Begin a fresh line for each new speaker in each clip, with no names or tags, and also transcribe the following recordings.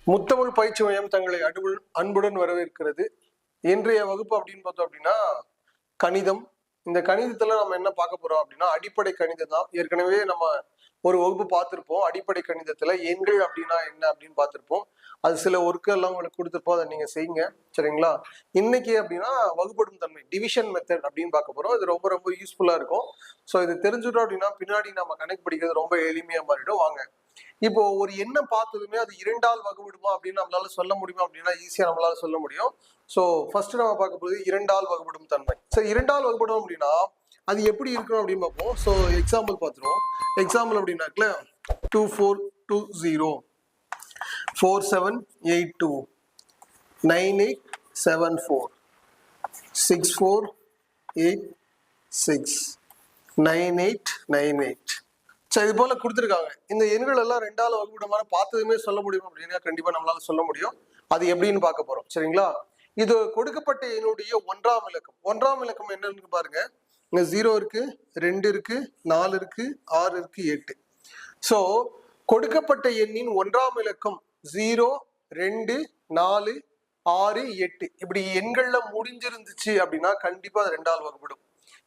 முத்தமிழ் பயிற்சி மையம் தங்களை அன்புடன் வரவேற்கிறது. இன்றைய வகுப்பு அப்படின்னு பார்த்தோம் அப்படின்னா கணிதம். இந்த கணிதத்துல நம்ம என்ன பார்க்க போறோம் அப்படின்னா அடிப்படை கணிதம் தான். ஏற்கனவே நம்ம ஒரு வகுப்பு பார்த்திருப்போம். அடிப்படை கணிதத்துல எண்கள் அப்படின்னா என்ன அப்படின்னு பார்த்திருப்போம். அது சில ஒர்க்கு எல்லாம் உங்களுக்கு கொடுத்துருப்போம், அதை நீங்க செய்யுங்க, சரிங்களா? இன்னைக்கு அப்படின்னா வகுப்படும் தன்மை, டிவிஷன் மெத்தட் அப்படின்னு பார்க்க போறோம். இது ரொம்ப ரொம்ப யூஸ்ஃபுல்லா இருக்கும். ஸோ இது தெரிஞ்சுட்டோம் அப்படின்னா பின்னாடி நம்ம கணக்கு படிக்கிறது ரொம்ப எளிமையா மாறிடும். வாங்க, இப்போ ஒரு எண்ணை பார்த்ததுமே அது இரண்டால் வகுபடுமா அப்படின்னு நம்மளால சொல்ல முடியுமா அப்படின்னா ஈஸியா நம்மளால சொல்ல முடியும். ஸோ ஃபர்ஸ்ட் நம்ம பார்க்க போது இரண்டால் வகுபடும் தன்மை. ஸோ இரண்டால் வகுபடும் அப்படின்னா அது எப்படி இருக்கணும் அப்படின்னு பார்ப்போம். ஸோ எக்ஸாம்பிள் பார்த்துருவோம். எக்ஸாம்பிள் அப்படின்னாக்கல 2420 4782 9874 6486 9898. சரி, இது போல கொடுத்துருக்காங்க. இந்த எண்கள் எல்லாம் ரெண்டாவது வகுப்பிடமான பார்த்ததுமே சொல்ல முடியும் அப்படின்னா கண்டிப்பா நம்மளால சொல்ல முடியும். அது எப்படின்னு பார்க்க போறோம், சரிங்களா? இது கொடுக்கப்பட்ட எண்ணுடைய ஒன்றாம் இலக்கம். ஒன்றாம் இலக்கம் என்னன்னு பாருங்க. இங்க 0 இருக்கு, 2 இருக்கு, 4 இருக்கு, 6 இருக்கு, 8. சோ கொடுக்கப்பட்ட எண்ணின் ஒன்றாம் இலக்கம் 0, 2, 4, 6, 8 இப்படி எண்கள்ல முடிஞ்சிருந்துச்சு அப்படின்னா கண்டிப்பா அது ரெண்டாவது வகுப்படும்.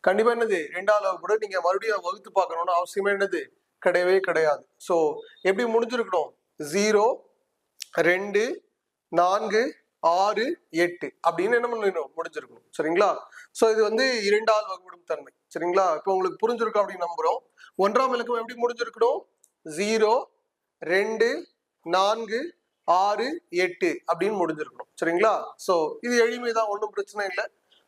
கண்டிப்பா என்னது ரெண்டாவது வகுப்படும். நீங்க மறுபடியும் வகுத்து பார்க்கணும்னு அவசியமே என்னது கிடையவே கிடையாது. சோ எப்படி முடிஞ்சிருக்கணும்? 0, 2, 4, 6, 8 அப்படின்னு என்ன பண்ணணும் முடிஞ்சிருக்கணும், சரிங்களா? சோ இது வந்து இரண்டாவது வகுப்படும் தன்மை, சரிங்களா? இப்போ உங்களுக்கு புரிஞ்சிருக்கும் அப்படின்னு நம்புறோம். ஒன்றாம் இலக்கம் எப்படி முடிஞ்சிருக்கணும்? 0, 2, 4, 6, 8 அப்படின்னு முடிஞ்சிருக்கணும், சரிங்களா? சோ இது எளிமைதான், ஒன்றும் பிரச்சனை இல்லை.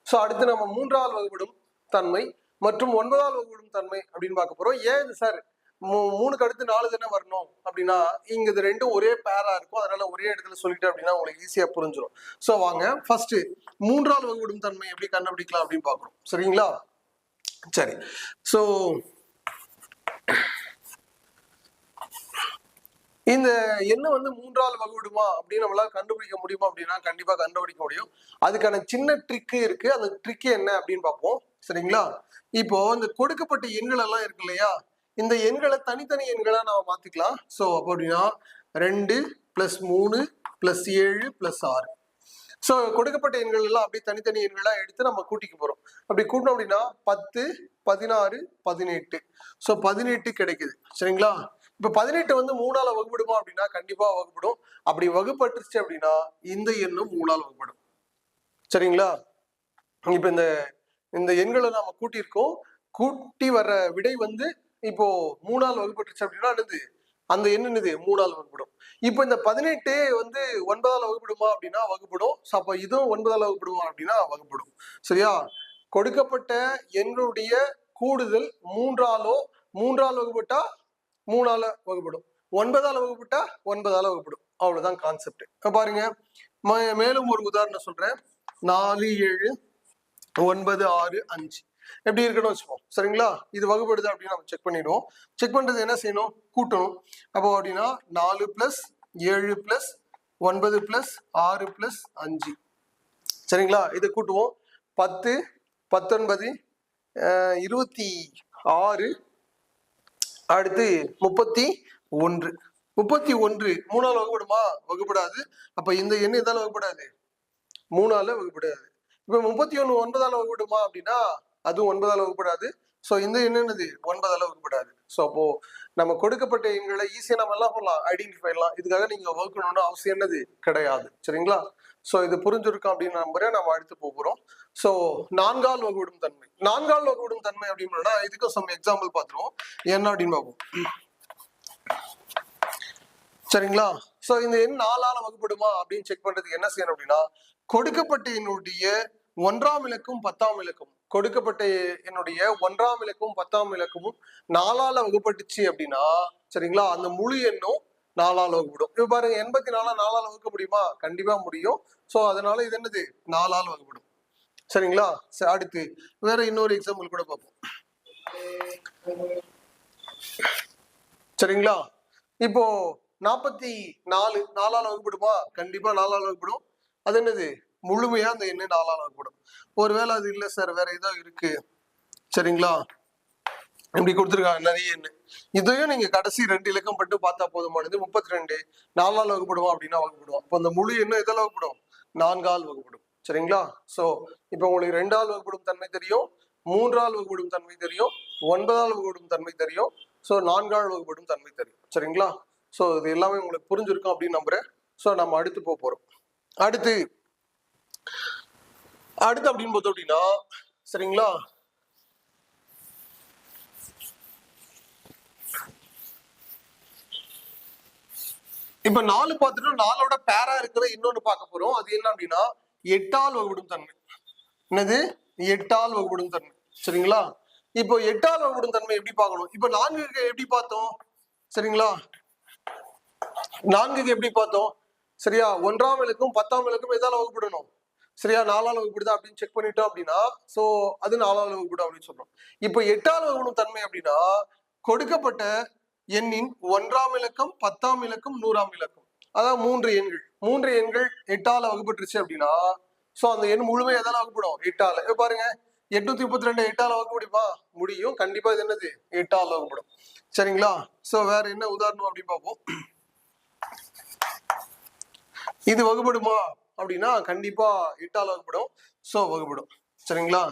சோ அடுத்து நம்ம மூன்றாவது வகுப்படும் தன்மை மற்றும் ஒன்பதாவது வகுப்படும் தன்மை அப்படின்னு பார்க்க போறோம். ஏன் இது சார் 3க்கு அடுத்து 4 தானே வரணும் அப்படின்னா இங்க இது ரெண்டும் ஒரே பேரா இருக்கும், அதனால ஒரே இடத்துல சொல்லிட்டு அப்படின்னா உங்களுக்கு ஈஸியா புரிஞ்சிடும். சோ வாங்க ஃபர்ஸ்ட் மூன்றாவது வகுப்படும் தன்மை எப்படி கண்டுபிடிக்கலாம் அப்படின்னு பாக்குறோம், சரிங்களா? சரி, சோ இந்த எண்ணை வந்து மூன்றாவது வகுப்படுமா அப்படின்னு நம்மளால கண்டுபிடிக்க முடியுமா அப்படின்னா கண்டிப்பா கண்டுபிடிக்க முடியும். அதுக்கான சின்ன ட்ரிக்கு இருக்கு. அந்த ட்ரிக்கு என்ன அப்படின்னு பார்ப்போம், சரிங்களா? இப்போ இந்த கொடுக்கப்பட்ட எண்கள் எல்லாம் இருக்கு இல்லையா, இந்த எண்களை தனித்தனி எண்களா நம்ம மாத்திக்கலாம். ஸோ அப்படின்னா 2 + 3 + 7 + 6. ஸோ கொடுக்கப்பட்ட எண்கள் எல்லாம் அப்படியே தனித்தனி எண்களா எடுத்து நம்ம கூட்டிக்க போறோம். அப்படி கூட்டணும் அப்படின்னா 10, 16, 18. ஸோ 18 கிடைக்குது, சரிங்களா? இப்ப 18 வந்து 3ஆல வகுப்படுமா அப்படின்னா கண்டிப்பா வகுப்படும். அப்படி வகுப்பட்டுருச்சு அப்படின்னா இந்த எண்ணும் 3ஆல் வகுப்படும், சரிங்களா? இப்ப இந்த எண்களை நாம கூட்டியிருக்கோம். கூட்டி வர்ற விடை வந்து இப்போ 3ஆல் வகுப்பட்டுருச்சு அப்படின்னா என்னது அந்த எண் என்னது 3ஆல் வகுப்படும். இப்போ இந்த 18 வந்து 9ஆல் வகுப்படுமா அப்படின்னா வகுப்படும். அப்ப இதுவும் 9ஆல் வகுப்படுமா அப்படின்னா வகுப்படும், சரியா? கொடுக்கப்பட்ட எண்களுடைய கூடுதல் 3ஆல் வகுப்பட்டா 3ஆல வகுப்படும், 9ஆல வகுப்பட்டா 9ஆல வகுப்படும். அவ்வளவுதான் கான்செப்ட். பாருங்க, மேலும் ஒரு உதாரணம் சொல்றேன். 4, 7, 9, 6, 5 எப்படி இருக்கணும் வச்சுப்போம், சரிங்களா? இது வகுப்படுது அப்படின்னு நம்ம செக் பண்ணிடுவோம். செக் பண்றது என்ன செய்யணும்? கூட்டணும். அப்போ அப்படின்னா 4 + 7 + 9 + 6 + 5, சரிங்களா? இதை கூட்டுவோம். 10, 19, 26, அடுத்து 31. 31 3ஆல் வகுப்படுமா? வகுப்படாது. அப்ப இந்த எண் எதால வகுப்படாது? 3ஆல வகுப்படாது. இப்ப 31 9ஆல வகுப்படுமா அப்படின்னா அதுவும் 9ஆல வகுப்படாது. சோ இந்த எண் என்னது 9ஆல வகுப்படாது. சோ அப்போ நம்ம கொடுக்கப்பட்ட எண்களை ஈஸியா நம்ம எல்லாம் பண்ணலாம், ஐடென்டிஃபை பண்ணலாம். இதுக்காக நீங்க வகுக்கணும்னு அவசியம் என்னது கிடையாது, சரிங்களா? சோ இது புரிஞ்சிருக்கும் அப்படின்னு நம்புறேன். நம்ம அடுத்து போகிறோம். சோ 4ஆல் வகுப்படும் தன்மை. 4ஆல் வகுப்படும் தன்மை அப்படின்னா இதுக்கும் சம் எக்ஸாம்பிள் பார்த்துருவோம். என்ன அப்படின்னு பார்ப்போம், சரிங்களா? சோ இந்த எண் 4ஆல வகுப்படுமா அப்படின்னு செக் பண்றதுக்கு என்ன செய்யணும் அப்படின்னா கொடுக்கப்பட்ட எண்ணுடைய ஒன்றாம் இலக்கம் 10ஆம் இலக்கம், கொடுக்கப்பட்ட என்னுடைய ஒன்றாம் இலக்கம் 10ஆம் இலக்கமும் 4ஆல வகுப்பட்டுச்சு அப்படின்னா சரிங்களா அந்த முழு எண்ணும் 4ஆல வகுப்படும். இப்ப பாருங்க 84 4ஆல வகுக்க முடியுமா? கண்டிப்பா முடியும். சோ அதனால இது என்னது 4ஆல வகுப்படும், சரிங்களா? அடுத்து வேற இன்னொரு எக்ஸாம்பிள் கூட பார்ப்போம், சரிங்களா? இப்போ 44 4ஆல வகுப்படுமா? கண்டிப்பா 4ஆல வகுப்படும். அது என்னது முழுமையா அந்த எண்ணு 4ஆல வகுப்படும். ஒருவேளை அது இல்லை சார் வேற ஏதோ இருக்கு, சரிங்களா? இப்படி கொடுத்துருக்காங்க நிறைய எண்ணு. இதையும் நீங்க கடைசி 2 இலக்கம் பட்டு பார்த்தா போதுமானது. 32 4ஆல் வகுப்படுவோம் அப்படின்னா வகுப்படுவோம். இப்போ இந்த முழு எண்ணு எதால வகுப்படும்? 4ஆல் வகுப்படும். சரிங்களா? சோ இப்போ உங்களுக்கு 2ஆல் வகுப்படும் தன்மை தெரியும், 3ஆல் வகுப்படும் தன்மை தெரியும், 9ஆல் வகுப்படும் தன்மை தெரியும், சோ 4ஆல் வகுப்படும் தன்மை தெரியும். சரிங்களா? சோ இது எல்லாமே உங்களுக்கு புரிஞ்சிருக்கும் அப்படின்னு நம்புறேன். சோ நம்ம அடுத்து போறோம். அடுத்து அப்படின்னு பார்த்தோம் அப்படின்னா, சரிங்களா, இப்ப 4 பார்த்துட்டோம். 4ஓட பேரா இருக்கிற இன்னொன்னு பார்க்க போறோம். அது என்ன அப்படின்னா 8ஆல் வகுப்படும் தன்மை. என்னது? 8ஆல் வகுப்படும் தன்மை. சரிங்களா? இப்போ 8ஆல் வகுப்படும் தன்மை எப்படி பார்க்கணும்? இப்போ 4க்கு எப்படி பார்த்தோம்? சரிங்களா? 4க்கு எப்படி பார்த்தோம்? சரியா? 1ஆம் இலக்கும் 10ஆம் இலக்கும் எதால வகுப்படணும்? சரியா? 4ஆல் வகுப்படுதா அப்படின்னு செக் பண்ணிட்டோம் அப்படின்னா சோ அது 4ஆல் வகுப்படும் அப்படின்னு சொல்றோம். இப்போ 8ஆல் வகுப்படும் தன்மை அப்படின்னா கொடுக்கப்பட்ட எண்ணின் 1ஆம் இலக்கம், 10ஆம் இலக்கம், 100ஆம் இலக்கம், அதாவது 3 எண்கள் 8ஆல வகுப்பட்டுருச்சு அப்படின்னா சோ அந்த எண் முழுமையா எதால வகுப்படும்? 8ஆல. இப்ப பாருங்க 832 8ஆல வகுக்க முடியுமா? முடியும். கண்டிப்பா இது என்னது? 8ஆல வகுப்படும். சரிங்களா? சோ வேற என்ன உதாரணம் அப்படின்னு பார்ப்போம். இது வகுப்படுமா அப்படின்னா கண்டிப்பா 8ஆல வகுப்படும். சோ வகுப்படும். சரிங்களா?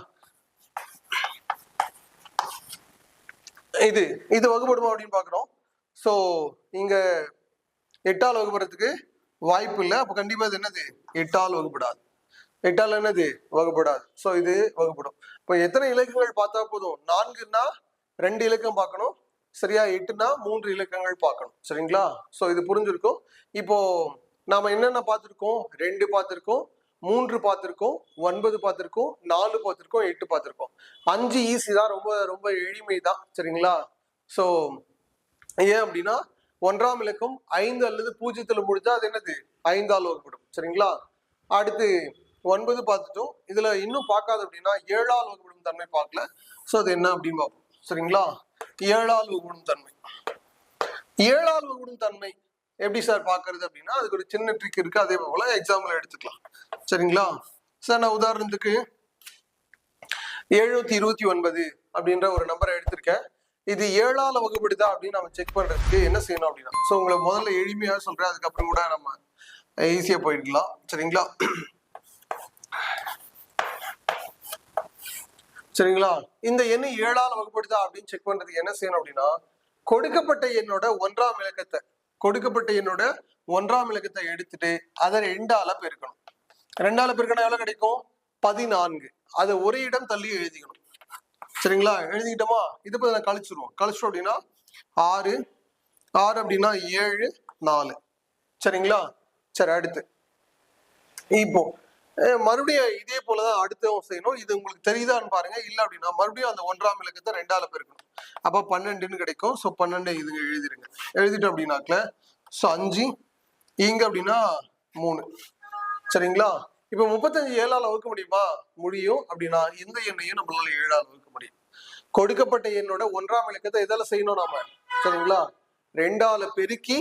இது வகுப்படுமா அப்படின்னு பாக்குறோம். சோ இங்க 8ஆல் வகுப்படுறதுக்கு வாய்ப்பு இல்லை. அப்ப கண்டிப்பா இது என்னது? 8ஆல் வகுப்படாது. 8ஆல் என்னது? வகுப்படாது. சோ இது வகுப்படும். இப்போ எத்தனை இலக்கங்கள் பார்த்தா போதும்? 4ன்னா 2 இலக்கம் பார்க்கணும். சரியா? 8ன்னா 3 இலக்கங்கள் பார்க்கணும். சரிங்களா? சோ இது புரிஞ்சிருக்கும். இப்போ நாம என்னென்ன பார்த்திருக்கோம்? 2 பார்த்திருக்கோம், 3 பார்த்திருக்கோம், 9 பார்த்திருக்கோம், 4 பார்த்திருக்கோம், 8 பார்த்திருக்கோம். 5 ஈஸி தான், ரொம்ப ரொம்ப எளிமை தான். சரிங்களா? சோ ஏன் அப்படின்னா 1ஆம் இலக்கம் 5 அல்லது 0 முடிஞ்சா அது என்னது? 5ஆல் வகுப்படும். சரிங்களா? அடுத்து 9 பார்த்துட்டோம். இதுல இன்னும் பார்க்காது அப்படின்னா 7ஆல் வகுப்படும் தன்மை பார்க்கல. சோ அது என்ன அப்படின்னு பார்ப்போம். சரிங்களா? 7ஆல் வகுப்படும் தன்மை. 7ஆல் வகுப்படும் தன்மை எப்படி சார் பாக்குறது அப்படின்னா அதுக்கு ஒரு சின்ன ட்ரிக் இருக்கு. அதே போல எக்ஸாம்பிள் எடுத்துக்கலாம். சரிங்களா? சார் நான் உதாரணத்துக்கு 729 அப்படின்ற ஒரு நம்பரை எடுத்திருக்கேன். இது 7ஆல வகுப்படுதா அப்படின்னு நம்ம செக் பண்றதுக்கு என்ன செய்யணும் அப்படின்னா சோ உங்களுக்கு முதல்ல எளிமையா சொல்றேன், அதுக்கப்புறம் கூட நம்ம ஈஸியா போயிடலாம். சரிங்களா? சரிங்களா? இந்த எண்ணு 7ஆல வகுப்படுதா அப்படின்னு செக் பண்றதுக்கு என்ன செய்யணும் அப்படின்னா கொடுக்கப்பட்ட எண்ணோட 1ஆம் இலக்கத்தை எடுத்துட்டு அதை 2ஆல பெருக்கணும். 2ஆல பெருக்கணும் எவ்வளவு கிடைக்கும்? 14. அதை ஒரு இடம் தள்ளி எழுதிக்கணும். சரிங்களா? எழுதிக்கிட்டோமா? இது போய் நான் கழிச்சிருவோம் அப்படின்னா 6 அப்படின்னா 7 4. சரிங்களா? சரி, அடுத்து இப்போ மறுபடியும் இதே போலதான் அடுத்தவும் செய்யணும். இது உங்களுக்கு தெரியுதான்னு பாருங்க. இல்ல அப்படின்னா மறுபடியும் அந்த 1ஆம் இலக்கத்தை 2ஆல பெருக்கணும். அப்ப 12ன்னு கிடைக்கும். சோ 12 இதுங்க எழுதிருங்க. எழுதிட்டு அப்படின்னாக்கல சோ 5 இங்க அப்படின்னா 3. சரிங்களா? இப்ப 35 7ஆல வகுக்க முடியுமா? முடியும். அப்படின்னா இந்த எண்ணையும் நம்மளால 7ஆல வகுக்க முடியும். கொடுக்கப்பட்ட எண்ணோட 1ஆம் இலக்கத்தை எதால செய்யணும் நாம? சரிங்களா? 2ஆல பெருக்கி,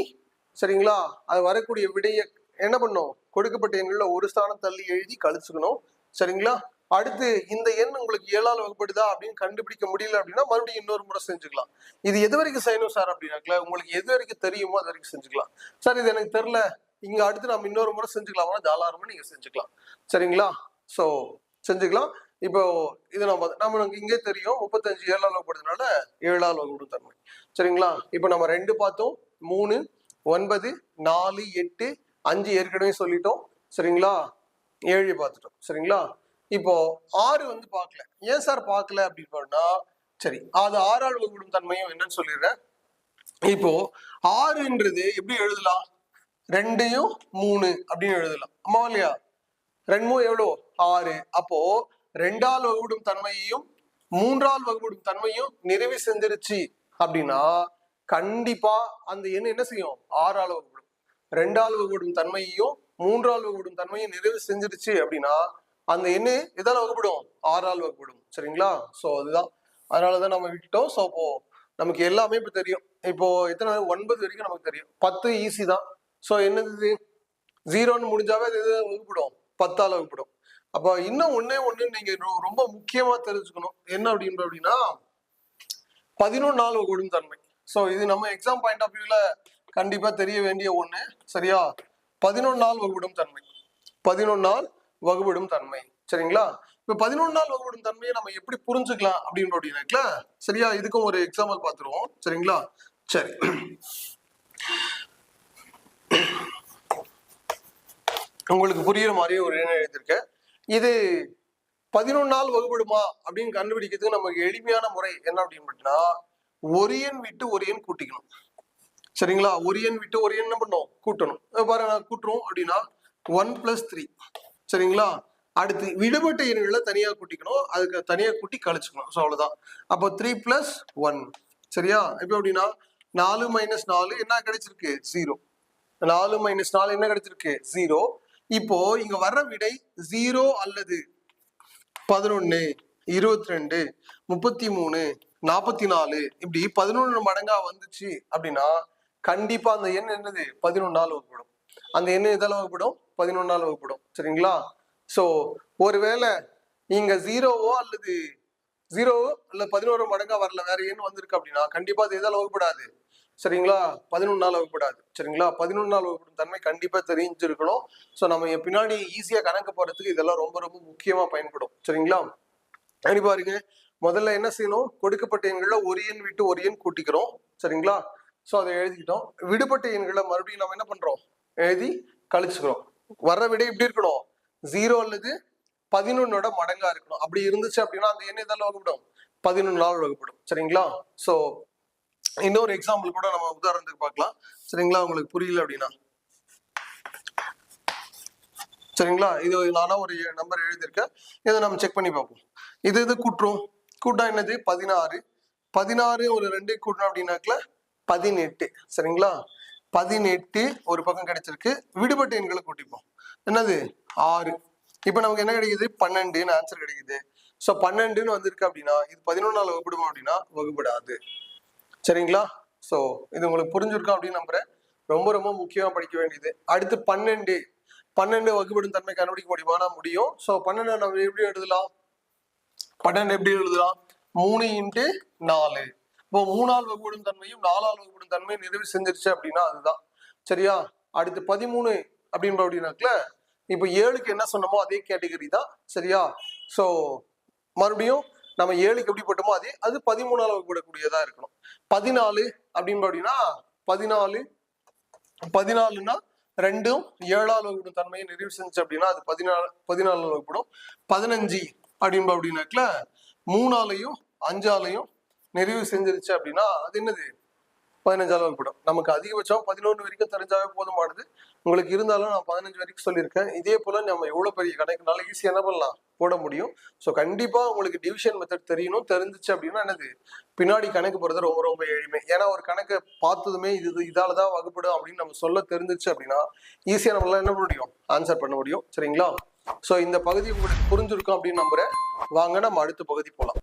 சரிங்களா, அது வரக்கூடிய விடைய என்ன பண்ணும்? கொடுக்கப்பட்ட எண்கள்ல ஒரு ஸ்தானம் தள்ளி எழுதி கழிச்சுக்கணும். சரிங்களா? அடுத்து இந்த எண் உங்களுக்கு 7ஆல வகுப்படுதா அப்படின்னு கண்டுபிடிக்க முடியல அப்படின்னா மறுபடியும் இன்னொரு முறை செஞ்சுக்கலாம். இது எது வரைக்கும் செய்யணும் சார் அப்படின்னாக்கல உங்களுக்கு எது வரைக்கும் தெரியுமோ அது வரைக்கும் செஞ்சுக்கலாம். சார் இது எனக்கு தெரியல, இங்க அடுத்து நம்ம இன்னொரு முறை செஞ்சுக்கலாமா? தாராளமா நீங்க செஞ்சுக்கலாம். சரிங்களா? சோ செஞ்சுக்கலாம். இப்போ இது நமக்கு இங்கே தெரியும் 35 7ஆல் வகுப்படுறதுனால 7ஆல் வகுப்படும் தன்மை. சரிங்களா? இப்போ நம்ம 2 பார்த்தோம், 3 9 4 8 5 ஏற்கனவே சொல்லிட்டோம். சரிங்களா? 7 பார்த்துட்டோம். சரிங்களா? இப்போ 6 வந்து பார்க்கல. ஏன் சார் பார்க்கல அப்படின்னு சொன்னா சரி அது 6ஆல் வகுப்படும் தன்மையும் என்னன்னு சொல்லிடுறேன். இப்போ 6ன்றது எப்படி எழுதலாம்? 2யும் 3 அப்படின்னு எழுதலாம். ஆமா இல்லையா? 2 எவ்வளோ? 6. அப்போ 2ஆல் வகுப்படும் தன்மையையும் 3ஆல் வகுப்படும் தன்மையும் நிறைவு செஞ்சிருச்சு அப்படின்னா கண்டிப்பா அந்த எண் என்ன செய்யும்? 6ஆல் வகுப்படும். 2ஆல் வகுப்படும் தன்மையையும் 3ஆல் வகுப்படும் தன்மையும் நிறைவு செஞ்சிருச்சு அப்படின்னா அந்த எண்ணு எதால வகுப்படும்? 6ஆல் வகுப்படும். சரிங்களா? சோ அதுதான், அதனாலதான் நம்ம விட்டோம். சோ அப்போ நமக்கு எல்லாமே இப்ப தெரியும். இப்போ எத்தனை 9 வரைக்கும் நமக்கு தெரியும். 10 ஈஸி தான். சோ என்னது? 0ன்னு முடிஞ்சாவே அது எது வகுப்படும்? 10ஆல் வகுப்படும். அப்ப இன்னும் ஒண்ணு நீங்க ரொம்ப முக்கியமா தெரிஞ்சுக்கணும். என்ன அப்படின்னா 11 வகுடும் தன்மை. ஸோ இது நம்ம எக்ஸாம் பாயிண்ட் ஆஃப் வியூல கண்டிப்பா தெரிய வேண்டிய ஒண்ணு. சரியா? 11 வகுடும் தன்மை, 11 வகுபடும் தன்மை. சரிங்களா? இப்ப 11 வகுபடும் தன்மையை நம்ம எப்படி புரிஞ்சுக்கலாம் அப்படின்னு அப்படின்னா, சரியா, இதுக்கும் ஒரு எக்ஸாம்பிள் பார்த்துருவோம். சரிங்களா? சரி, உங்களுக்கு புரியுற மாதிரியே ஒரு எண்ணம் எழுதியிருக்கேன். இது 11 வகுபடுமா அப்படின்னு கண்டுபிடிக்கிறதுக்கு நமக்கு எளிமையான முறை என்ன அப்படின்னு பார்த்தீங்கன்னா, ஒரு எண் விட்டு ஒரு எண் கூட்டிக்கணும். சரிங்களா? ஒரு எண் விட்டு ஒரு எண் என்ன பண்ணணும்? கூட்டணும். பாருங்க, கூட்டுறோம் அப்படின்னா 1 + 3. சரிங்களா? அடுத்து விடுபட்ட எண்களை தனியா கூட்டிக்கணும், அதுக்கு தனியா கூட்டி கழிச்சுக்கணும். ஸோ அவ்வளவுதான். அப்போ 3 + 1. சரியா? இப்போ அப்படின்னா 4 - 4 என்ன கிடைச்சிருக்கு? 0. 4 - 4 என்ன கிடைச்சிருக்கு? 0. இப்போ இங்க வர்ற விடை 0 அல்லது 11, 22, 33, 44 இப்படி 11 மடங்கா வந்துச்சு அப்படின்னா கண்டிப்பா அந்த எண் என்னது? 11 வகுப்படும். அந்த எண் எதால வகுப்படும்? 11 வகுப்படும். சரிங்களா? சோ ஒருவேளை இங்க 0வோ அல்லது 11 மடங்கா வரல, வேற எண் வந்திருக்கு அப்படின்னா கண்டிப்பா அது எதால வகுப்படாது. சரிங்களா? 11 வகுப்படாது. சரிங்களா? 11 வகுப்படும் தன்மை கண்டிப்பா தெரிஞ்சிருக்கணும். சோ நம்ம பின்னாடி ஈஸியா கணக்கு போறதுக்கு இதெல்லாம் ரொம்ப ரொம்ப முக்கியமா பயன்படும். சரிங்களா? அப்படி பாருங்க, முதல்ல என்ன செய்யணும்? கொடுக்கப்பட்ட எண்களை ஒரு எண் விட்டு ஒரு எண் கூட்டிக்கிறோம். சரிங்களா? சோ அதை எழுதிக்கிட்டோம். விடுபட்ட எண்களை மறுபடியும் நம்ம என்ன பண்றோம்? எழுதி கழிச்சுக்கிறோம். வர்ற விடை எப்படி இருக்கணும்? 0 அல்லது 11 மடங்கா இருக்கணும். அப்படி இருந்துச்சு அப்படின்னா அந்த எண் எதால வகுப்படும்? 11 வகுப்படும். சரிங்களா? சோ இன்னொரு எக்ஸாம்பிள் கூட நம்ம உதாரணத்துக்கு பார்க்கலாம். சரிங்களா? உங்களுக்கு புரியல அப்படின்னா, சரிங்களா, இது நானா ஒரு நம்பர் எழுதியிருக்கேன், இதை நம்ம செக் பண்ணி பார்ப்போம். இது கூட்டுறோம். கூட்டா என்னது? 16. 16 ஒரு 2 கூட்டணும் அப்படின்னாக்கல 18. சரிங்களா? 18 ஒரு பக்கம் கிடைச்சிருக்கு. விடுபட்ட எண்களை கூட்டிப்போம். என்னது? 6. இப்ப நமக்கு என்ன கிடைக்குது? 12 ஆன்சர் கிடைக்குது. சோ 12 வந்திருக்கு அப்படின்னா இது 11 வகுப்படுமா அப்படின்னா வகுப்படாது. சரிங்களா? சோ இது உங்களுக்கு புரிஞ்சிருக்கும் அப்படின்னு நம்புறேன். ரொம்ப ரொம்ப முக்கியமா படிக்க வேண்டியது. அடுத்து 12 வகுப்படும் தன்மை கண்டுபிடிக்க முடியுமானா முடியும். சோ 12 நம்ம எப்படி எழுதலாம்? 12 எப்படி எழுதலாம்? 3 × 4. இப்போ 3 வகுப்படும் தன்மையும் 4 வகுப்படும் தன்மையும் நிறைவு செஞ்சிருச்சு அப்படின்னா அதுதான். சரியா? அடுத்து 13 அப்படின்னு அப்படின்னாக்கல இப்போ 7க்கு என்ன சொன்னமோ அதே கேட்டகரி தான். சரியா? சோ மறுபடியும் நம்ம 7க்கு எப்படி போட்டோமோ அதே, அது 13 வகுப்படக்கூடியதா இருக்கணும். 14 அப்படின்னு அப்படின்னா 14னா 2ம் 7 வகுப்படும் தன்மையை நிறைவு செஞ்சு அப்படின்னா அது 14 வகுப்படும். 15 அப்படின்னு அப்படின்னாக்கல 3 5 நிறைவு செஞ்சிருச்சு அப்படின்னா அது என்னது? 15 வகுப்படும். நமக்கு அதிகபட்சம் 11 வரைக்கும் தெரிஞ்சாவே போதுமானது. உங்களுக்கு இருந்தாலும் நான் 15 வரைக்கும் சொல்லியிருக்கேன். இதே போல நம்ம எவ்வளவு பெரிய கணக்குனால ஈஸியா என்ன பண்ணலாம்? போட முடியும். ஸோ கண்டிப்பா உங்களுக்கு டிவிஷன் மெத்தட் தெரியணும். தெரிஞ்சிச்சு அப்படின்னா என்னது? பின்னாடி கணக்கு போறது ரொம்ப ரொம்ப எளிமை. ஏன்னா ஒரு கணக்கை பார்த்ததுமே இதாலதான் வகுப்படும் அப்படின்னு நம்ம சொல்ல தெரிஞ்சிச்சு அப்படின்னா ஈஸியா நம்மளால என்ன பண்ண முடியும்? ஆன்சர் பண்ண முடியும். சரிங்களா? சோ இந்த பகுதி உங்களுக்கு புரிஞ்சிருக்கும் அப்படின்னு நம்புறேன். வாங்க நம்ம அடுத்த பகுதி போலாம்.